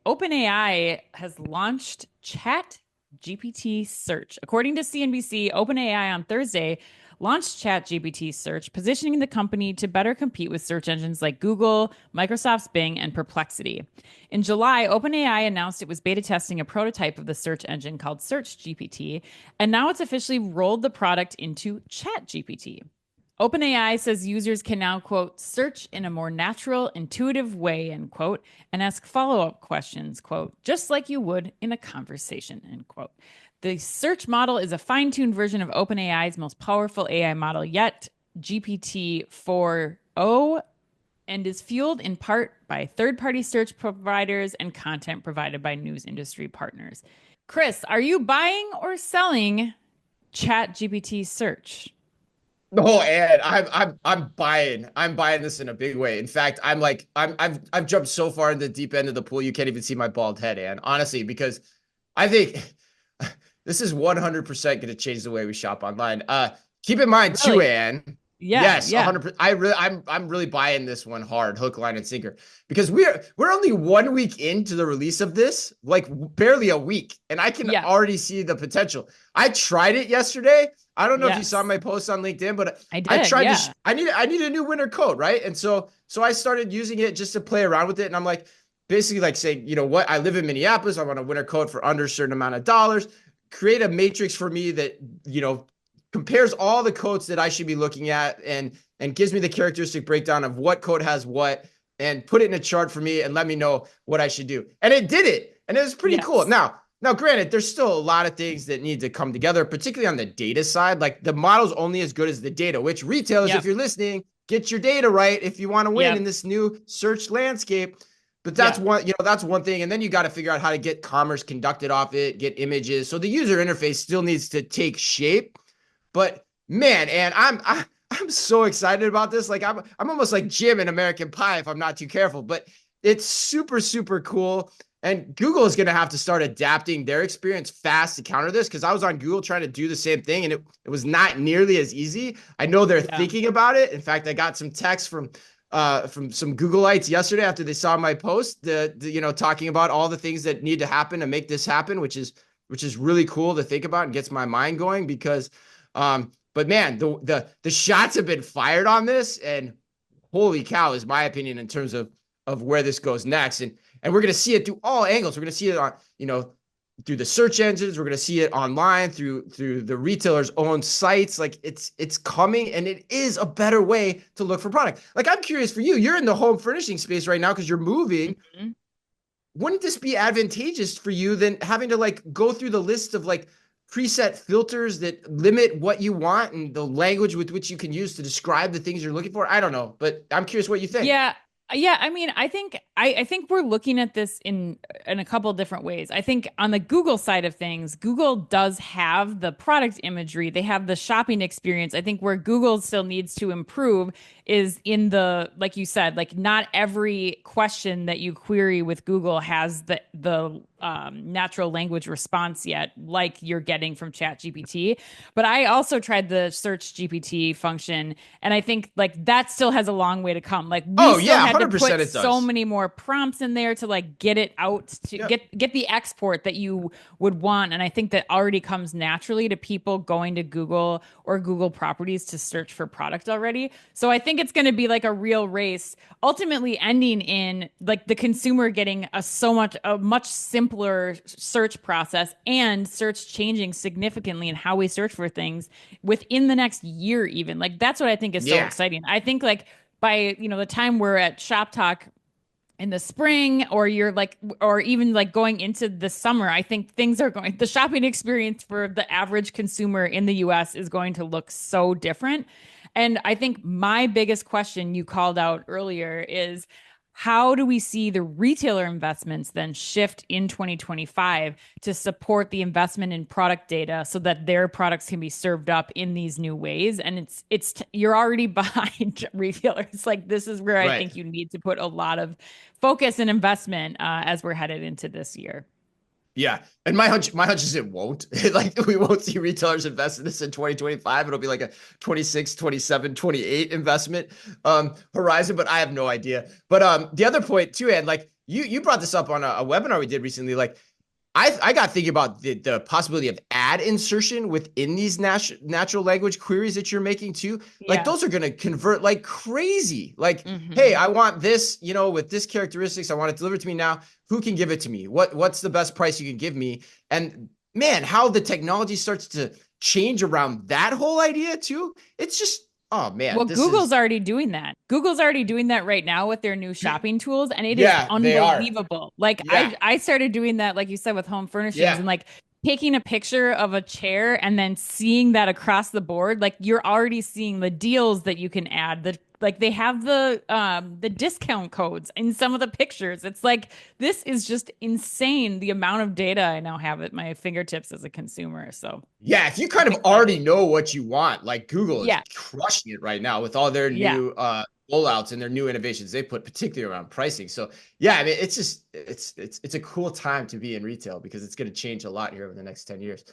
OpenAI has launched ChatGPT Search. According to CNBC, OpenAI on Thursday launched ChatGPT Search, positioning the company to better compete with search engines like Google, Microsoft's Bing, and Perplexity. In July, OpenAI announced it was beta testing a prototype of the search engine called Search GPT, and now it's officially rolled the product into ChatGPT. OpenAI says users can now, quote, search in a more natural, intuitive way, end quote, and ask follow-up questions, quote, just like you would in a conversation, end quote. The search model is a fine-tuned version of OpenAI's most powerful AI model yet, GPT 4.0, and is fueled in part by third-party search providers and content provided by news industry partners. Chris, are you buying or selling ChatGPT Search? Oh, and I'm buying. I'm buying this in a big way. In fact, I've jumped so far in the deep end of the pool you can't even see my bald head, and honestly, because I think this is 100% going to change the way we shop online. Keep in mind too, Really? Anne. Yeah, Yes, yeah, 100%. I'm really buying this one hard, hook, line, and sinker, because we're only 1 week into the release of this, like barely a week, and I can yeah. already see the potential. I tried it yesterday. I don't know if you saw Yes, my post on LinkedIn, but I I did. tried to. Yeah. I need a new winter coat, right? And so I started using it just to play around with it, and I'm like, basically like saying, you know what? I live in Minneapolis. I want a winter coat for under a certain amount of dollars. Create a matrix for me that compares all the coats that I should be looking at and gives me the characteristic breakdown of what coat has what, and put it in a chart for me and let me know what I should do. And it did it, and it was pretty cool. Yes. Now, granted, there's still a lot of things that need to come together, particularly on the data side. Like the model's only as good as the data, which retailers, if Yep. you're listening, get your data right if you want to win in Yep. this new search landscape. But that's Yep. that's one thing. And then you got to figure out how to get commerce conducted off it, get images. So the user interface still needs to take shape. But man, and I'm so excited about this. Like I'm almost like Jim in American Pie if I'm not too careful. But it's super, super cool. And Google is going to have to start adapting their experience fast to counter this, because I was on Google trying to do the same thing, and it was not nearly as easy. I know they're Yeah. thinking about it. In fact, I got some text from some Googleites yesterday after they saw my post, talking about all the things that need to happen to make this happen, which is really cool to think about and gets my mind going, because but man, the shots have been fired on this, and holy cow is my opinion in terms of where this goes next. And we're going to see it through all angles. We're going to see it on, through the search engines. We're going to see it online through the retailer's own sites. Like it's coming, and it is a better way to look for product. Like, I'm curious for you. You're in the home furnishing space right now because you're moving. Mhm. Wouldn't this be advantageous for you than having to like go through the list of like preset filters that limit what you want and the language with which you can use to describe the things you're looking for? I don't know, but I'm curious what you think. Yeah. Yeah, I mean, I think we're looking at this in a couple of different ways. I think on the Google side of things, Google does have the product imagery, they have the shopping experience. I think where Google still needs to improve is in the, like you said, like not every question that you query with Google has the natural language response yet, like you're getting from ChatGPT. But I also tried the Search GPT function, and I think like that still has a long way to come. Like we Oh still yeah, had to put 100% it so does. many more prompts in there to like get it out to Yep. get the export that you would want. And I think that already comes naturally to people going to Google or Google properties to search for product already. So I think it's going to be like a real race, ultimately ending in like the consumer getting a much simpler search process, and search changing significantly in how we search for things within the next year even. Like that's what I think is so Yeah. exciting. I think like by the time we're at Shop Talk in the spring, or you're like, or even like going into the summer, I think the shopping experience for the average consumer in the US is going to look so different. And I think my biggest question you called out earlier is, how do we see the retailer investments then shift in 2025 to support the investment in product data so that their products can be served up in these new ways? And you're already behind retailers. Like this is where I Right. think you need to put a lot of focus and investment as we're headed into this year. Yeah. And my hunch is it won't. Like we won't see retailers invest in this in 2025. It'll be like a 26, 27, 28 investment horizon, but I have no idea. But the other point too, and like You brought this up on a webinar we did recently. Like I got thinking about the possibility of ad insertion within these natural language queries that you're making too. Like Yeah. those are going to convert like crazy. Like, hey, Hmm. I want this, with this characteristics. I want it delivered to me now. Who can give it to me? What's the best price you can give me? And man, how the technology starts to change around that whole idea too. It's just, oh man, Well, this Google's is, already doing that. Google's already doing that right now with their new shopping tools, and it is yeah, they are. unbelievable. Like Yeah, I started doing that, like you said, with home furnishings yeah. and like taking a picture of a chair and then seeing that across the board. Like you're already seeing the deals that you can add. Like they have the discount codes in some of the pictures. It's like this is just insane the amount of data I now have at my fingertips as a consumer. So Yeah, if you kind I'm of already excited. know what you want, like Google is Yeah. crushing it right now with all their Yeah. new rollouts and their new innovations they put, particularly around pricing. So yeah, I mean, it's just it's a cool time to be in retail because it's going to change a lot here over the next 10 years.